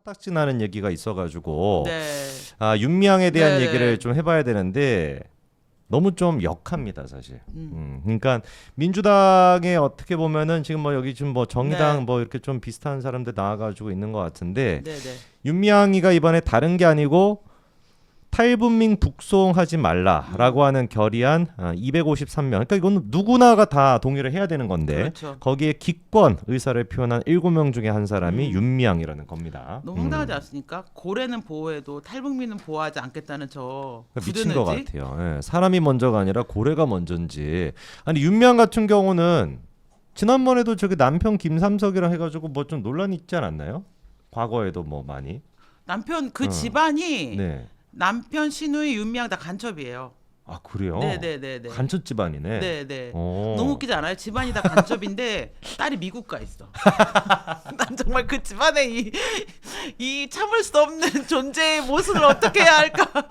화딱지 나는 얘기가 있어가지고 네. 윤미향에 대한 네, 얘기를 네. 좀 해봐야 되는데 너무 좀 역합니다 사실. 음. 그러니까 민주당에 어떻게 보면은 지금 뭐 여기 지금 뭐 정의당 네. 뭐 이렇게 좀 비슷한 사람들 나와가지고 있는 것 같은데 네, 네. 윤미향이가 이번에 다른 게 아니고 탈북민 북송하지 말라라고 하는 결의안 253명. 그러니까 이건 누구나가 다 동의를 해야 되는 건데 그렇죠. 거기에 기권 의사를 표현한 7명 중에 한 사람이 음. 윤미향이라는 겁니다. 너무 황당하지 않습니까? 고래는 보호해도 탈북민은 보호하지 않겠다는 저 그러니까 미친 것 굳은 의지? 같아요. 예, 사람이 먼저가 아니라 고래가 먼저인지. 아니 윤미향 같은 경우는 지난번에도 저기 남편 김삼석이랑 해가지고 뭐 좀 논란이 있지 않았나요? 과거에도 뭐 많이. 남편 그 어. 집안이 네. 남편 시누이 윤미향 다 간첩이에요. 아 그래요? 네네네네. 간첩 집안이네. 네네. 오. 너무 웃기지 않아요? 집안이 다 간첩인데 딸이 미국 가 있어. 난 정말 그 집안의 이 참을 수 없는 존재의 모습을 어떻게 해야 할까?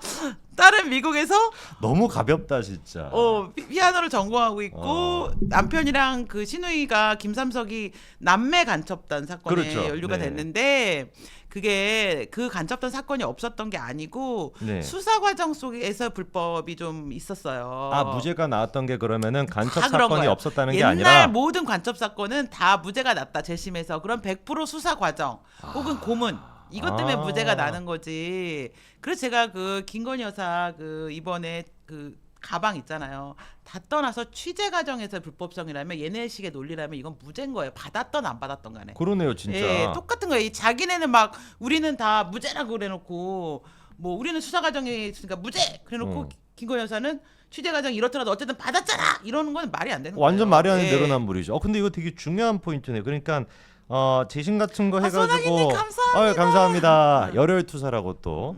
딸은 미국에서 너무 가볍다 진짜. 피아노를 전공하고 있고 어. 남편이랑 그 시누이가 김삼석이 남매 간첩단 사건에 그렇죠. 연루가 네. 됐는데 그게 그 간첩단 사건이 없었던 게 아니고 네. 수사 과정 속에서 불법이 좀 있었어요. 아 무죄가 나왔던 게 그러면은 간첩 다 그런 사건이 거예요. 없었다는 게 옛날 아니라 모든 간첩 사건은 다 무죄가 났다 재심에서. 그럼 100% 수사 과정 혹은 고문 이것 때문에 아. 무죄가 나는 거지. 그래서 제가 그 김건희 여사 그 이번에 그 가방 있잖아요. 다 떠나서 취재 과정에서 불법성이라면 얘네식의 논리라면 이건 무죄인 거예요. 받았던 안 받았던 간에. 그러네요 진짜. 예, 똑같은 거예요. 이 자기네는 막 우리는 다 무죄라고 그래놓고 뭐 우리는 수사 과정에 있으니까 무죄 그래놓고 김건희 여사는 취재 과정 이렇더라도 어쨌든 받았잖아 이러는 건 말이 안 되는 거예요. 완전 말이 안 되는 예. 내로남불이죠. 근데 이거 되게 중요한 포인트네요. 그러니까 재심 같은 거 해가지고 소나기님 감사합니다. 감사합니다. 열혈 투사라고 또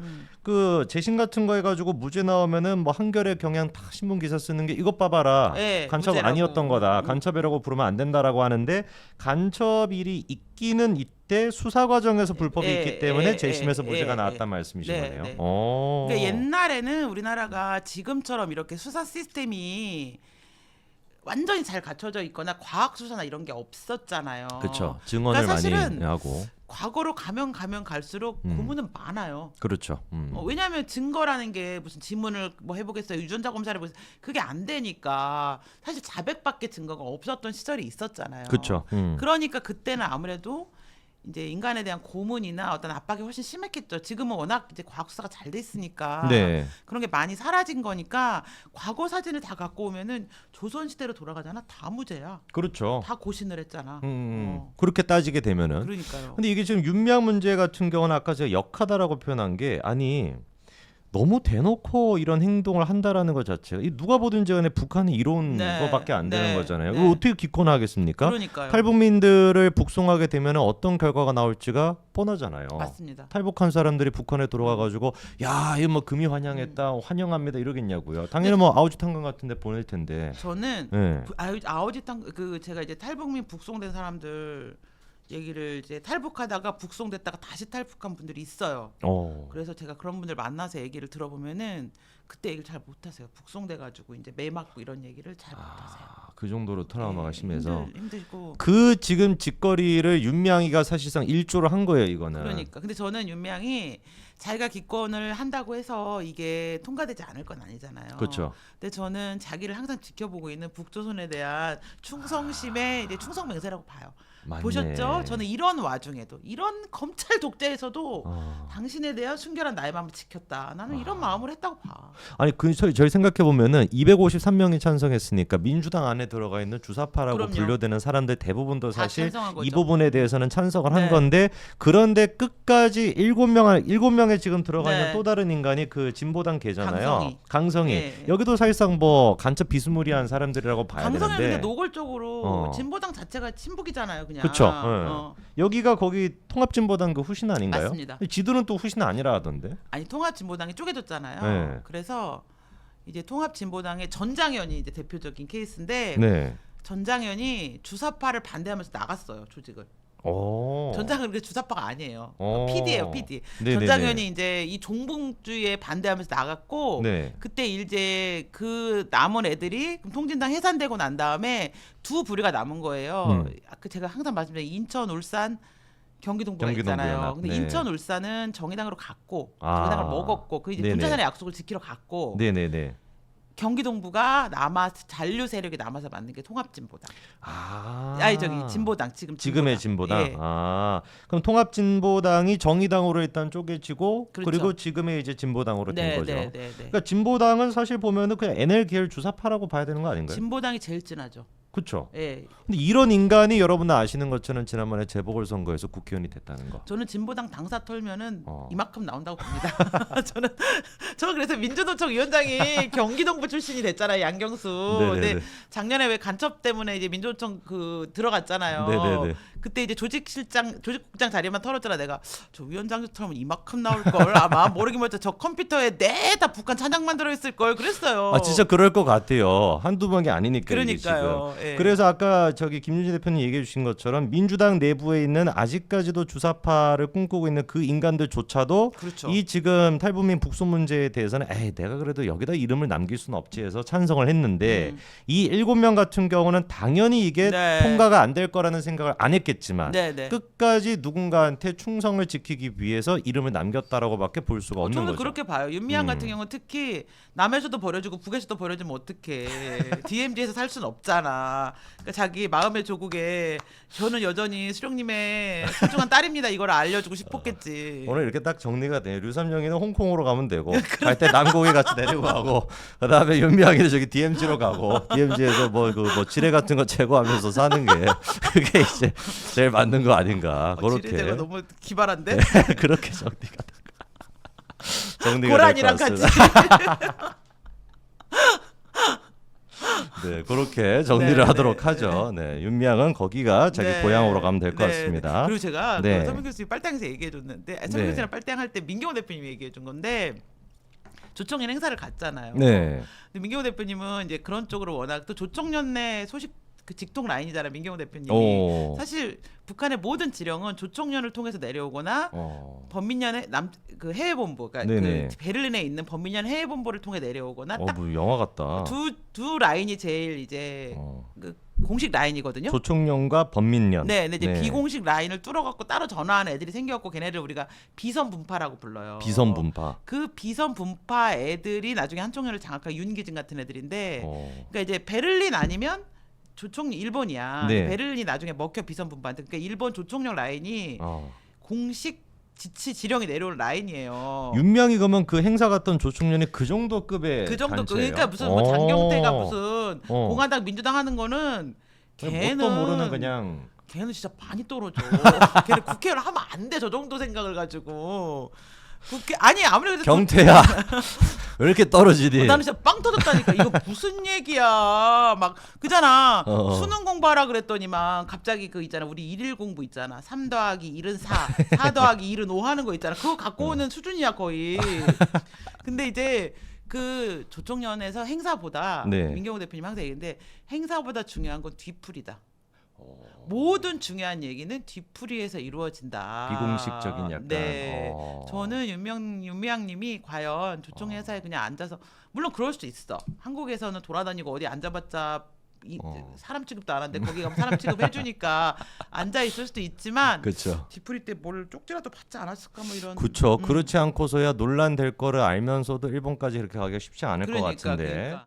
그 재심 같은 거 해가지고 무죄 나오면은 뭐 한겨레 경향 다 신문 기사 쓰는 게 이것 봐봐라 예, 간첩 무죄라고. 아니었던 거다 간첩이라고 부르면 안 된다라고 하는데 간첩 일이 있기는 이때 수사 과정에서 불법이 예, 있기 때문에 예, 재심에서 예, 무죄가 예, 나왔단 예. 말씀이신 네, 거네요. 네. 오. 그러니까 옛날에는 우리나라가 지금처럼 이렇게 수사 시스템이 완전히 잘 갖춰져 있거나 과학 수사나 이런 게 없었잖아요. 그렇죠. 증언을 그러니까 많이 사실은 하고 과거로 가면 갈수록 고문은 많아요. 그렇죠. 왜냐하면 증거라는 게 무슨 지문을 뭐 해보겠어요, 유전자 검사를 해보겠어요, 그게 안 되니까 사실 자백밖에 증거가 없었던 시절이 있었잖아요. 그렇죠. 그러니까 그때는 아무래도 이제 인간에 대한 고문이나 어떤 압박이 훨씬 심했겠죠. 지금은 워낙 이제 과학 수사가 잘 돼 있으니까 네. 그런 게 많이 사라진 거니까 과거 사진을 다 갖고 오면은 조선 시대로 돌아가잖아, 다 무죄야. 그렇죠. 다 고신을 했잖아. 그렇게 따지게 되면은. 그러니까요. 근데 이게 지금 윤미향 문제 같은 경우는 아까 제가 역하다라고 표현한 게 아니 너무 대놓고 이런 행동을 한다라는 것 자체가 이 누가 보든지 간에 북한이 이런 네, 거밖에 안 되는 네, 거잖아요. 네. 이거 어떻게 기권하겠습니까? 그러니까요. 탈북민들을 북송하게 되면 어떤 결과가 나올지가 뻔하잖아요. 맞습니다. 탈북한 사람들이 북한에 들어와가지고 야 이거 뭐 금이 환영했다 환영합니다 이러겠냐고요. 당연히 뭐 아우지 탄광 같은데 보낼 텐데. 저는 네. 아우지탕 그 제가 이제 탈북민 북송된 사람들 얘기를 이제 탈북하다가 북송됐다가 다시 탈북한 분들이 있어요. 그래서 제가 그런 분들 만나서 얘기를 들어보면은 그때 얘기를 잘 못하세요. 북송돼가지고 이제 매 맞고 이런 얘기를 잘 못하세요. 그 정도로 트라우마가 심해서 힘들고. 그 지금 짓거리를 윤미향이가 사실상 일조를 한 거예요 이거는. 그러니까 근데 저는 윤미향이 자기가 기권을 한다고 해서 이게 통과되지 않을 건 아니잖아요. 그렇죠. 근데 저는 자기를 항상 지켜보고 있는 북조선에 대한 충성심의 이제 충성 맹세라고 봐요. 맞네. 보셨죠? 저는 이런 와중에도 이런 검찰 독재에서도 당신에 대한 순결한 나의 마음을 지켰다. 나는 이런 마음으로 했다고 봐. 아니 저희 생각해 보면은 253명이 찬성했으니까 민주당 안에 들어가 있는 주사파라고 그럼요. 분류되는 사람들 대부분도 다 사실 찬성한 거죠. 이 부분에 대해서는 찬성을 네. 한 건데 그런데 끝까지 7명에 지금 들어가 있는 네. 또 다른 인간이 그 진보당 계잖아요. 강성희. 네. 네. 여기도 사실상 뭐 간첩 비스무리한 사람들이라고 봐야 강성현 되는데. 근데 노골적으로 어. 진보당 자체가 친북이잖아요, 그냥. 그렇죠. 여기가 거기 통합진보당 그 후신 아닌가요? 맞습니다. 지들은 또 후신 아니라 하던데. 아니 통합진보당이 쪼개졌잖아요. 네. 그래서 이제 통합진보당의 전장현이 이제 대표적인 케이스인데 네. 전장현이 주사파를 반대하면서 나갔어요, 조직을. 오. 전장현은 그 주사파가 아니에요. 오. PD예요, PD. 네네네. 전장현이 이제 이 종북주의에 반대하면서 나갔고 네. 그때 이제 그 남은 애들이 그럼 통진당 해산되고 난 다음에 두 부류가 남은 거예요. 그 제가 항상 말씀드린 인천, 울산 경기동부가 경기동부 있잖아요. 연합. 근데 네. 인천 울산은 정의당으로 갔고 아. 정의당을 먹었고 그 이제 네네. 분차전의 약속을 지키러 갔고 네네네. 경기동부가 남아 잔류 세력이 남아서 만든 게 통합진보당. 아니 저기 진보당 지금의 진보당. 예. 그럼 통합진보당이 정의당으로 일단 쪼개지고 그렇죠. 그리고 지금의 이제 진보당으로 된 거죠. 네. 그러니까 진보당은 사실 보면은 그냥 NL 계열 주사파라고 봐야 되는 거 아닌가요? 진보당이 제일 진하죠. 그렇죠. 예. 근데 이런 인간이 여러분들 아시는 것처럼 지난번에 재보궐선거에서 국회의원이 됐다는 거. 저는 진보당 당사 털면은 이만큼 나온다고 봅니다. 저는 그래서 민주노총 위원장이 경기동부 출신이 됐잖아요, 양경수. 네네네. 근데 작년에 왜 간첩 때문에 이제 민주노총 그 들어갔잖아요. 네네네. 그때 이제 조직국장 자리만 털었잖아. 내가 저 위원장 털면 이만큼 나올 걸 아마 모르긴 모르겠다. 저 컴퓨터에 내다 북한 찬양만 들어있을 걸 그랬어요. 아 진짜 그럴 것 같아요. 한두 번이 아니니까 이게 그러니까요. 지금. 예. 그래서 아까 저기 김윤지 대표님 얘기해 주신 것처럼 민주당 내부에 있는 아직까지도 주사파를 꿈꾸고 있는 그 인간들조차도 그렇죠. 이 지금 탈북민 북소 문제에 대해서는 에이 내가 그래도 여기다 이름을 남길 수는 없지 해서 찬성을 했는데 이 7명 같은 경우는 당연히 이게 네. 통과가 안 될 거라는 생각을 안 했겠지만 네네. 끝까지 누군가한테 충성을 지키기 위해서 이름을 남겼다라고밖에 볼 수가 없는 저는 거죠. 그렇게 봐요. 윤미향 같은 경우는 특히 남에서도 버려주고 북에서도 버려주면 어떡해. DMZ에서 살 수는 없잖아. 그러니까 자기 마음의 조국에 저는 여전히 수령님의 소중한 딸입니다. 이걸 알려주고 싶었겠지. 오늘 이렇게 딱 정리가 돼. 류삼영이는 홍콩으로 가면 되고 갈 때 남곡에 같이 내리고 가고 그다음에 윤미향이는 저기 DMZ로 가고 DMZ에서 뭐 지뢰 같은 거 제거하면서 사는 게 그게 이제 제일 맞는 거 아닌가. 그렇게 지뢰제가 너무 기발한데? 네, 그렇게 정리가 고란이랑 될 것 같이. 같습니다. 네, 그렇게 정리를 네, 하도록 네, 하죠. 네, 윤미향은 거기가 자기 네. 고향으로 가면 될 것 네, 같습니다. 네. 그리고 제가 네. 서민 교수님 빨당에서 얘기해줬는데 서민 네. 교수님 빨당 할 때 민경호 대표님이 얘기해준 건데 조청년 행사를 갔잖아요. 네. 근데 민경호 대표님은 이제 그런 쪽으로 워낙 또 조청년 내 소식 그 직통 라인이잖아요. 민경호 대표님이 오. 사실 북한의 모든 지령은 조청년을 통해서 내려오거나 범민련의 그 해외 본부, 그러니까 네네. 그 베를린에 있는 범민련 해외 본부를 통해 내려오거나 뭐 영화 같다. 딱 두 라인이 제일 이제 그 공식 라인이거든요. 조총련과 범민련. 네, 근데 이제 비공식 라인을 뚫어갖고 따로 전화하는 애들이 생겨갖고 걔네를 우리가 비선 분파라고 불러요. 비선 분파. 그 비선 분파 애들이 나중에 한총련을 장악한 윤기진 같은 애들인데, 그러니까 이제 베를린 아니면 조총 일본이야. 네. 베를린이 나중에 먹혀 비선 분파한테. 그러니까 일본 조총련 라인이 공식 지령이 내려올 라인이에요. 윤명이 그러면 그 행사 갔던 조총련이 그 정도 급의 그 정도 단체예요? 그러니까 무슨 뭐 장경태가 무슨 공화당 민주당 하는 거는 걔는 뭣도 모르는 그냥 걔는 진짜 많이 떨어져. 걔는 국회의원 하면 안 돼. 저 정도 생각을 가지고. 아니 아무래도 경태야 왜 이렇게 떨어지니? 나는 진짜 빵 터졌다니까. 이거 무슨 얘기야. 막 그잖아. 수능 공부하라 그랬더니만 갑자기 그 있잖아. 우리 1일 공부 있잖아. 3 더하기 1은 4, 4 더하기 1은 5 하는 거 있잖아. 그거 갖고 오는 수준이야 거의. 근데 이제 그 조총련에서 행사보다 민경호 대표님 항상 얘기했는데 행사보다 중요한 건 뒤풀이다. 모든 중요한 얘기는 뒤풀이에서 이루어진다. 비공식적인 약간. 네. 저는 윤미향님이 과연 조총 회사에 그냥 앉아서 물론 그럴 수도 있어. 한국에서는 돌아다니고 어디 앉아봤자 사람 취급도 안 하는데 거기 가면 사람 취급 해주니까 앉아 있을 수도 있지만 그렇죠. 뒤풀이 때 뭘 쪽지라도 받지 않았을까 뭐 이런. 그렇죠. 그렇지 않고서야 논란 될 거를 알면서도 일본까지 그렇게 가기가 쉽지 않을 것 같은데. 그러니까.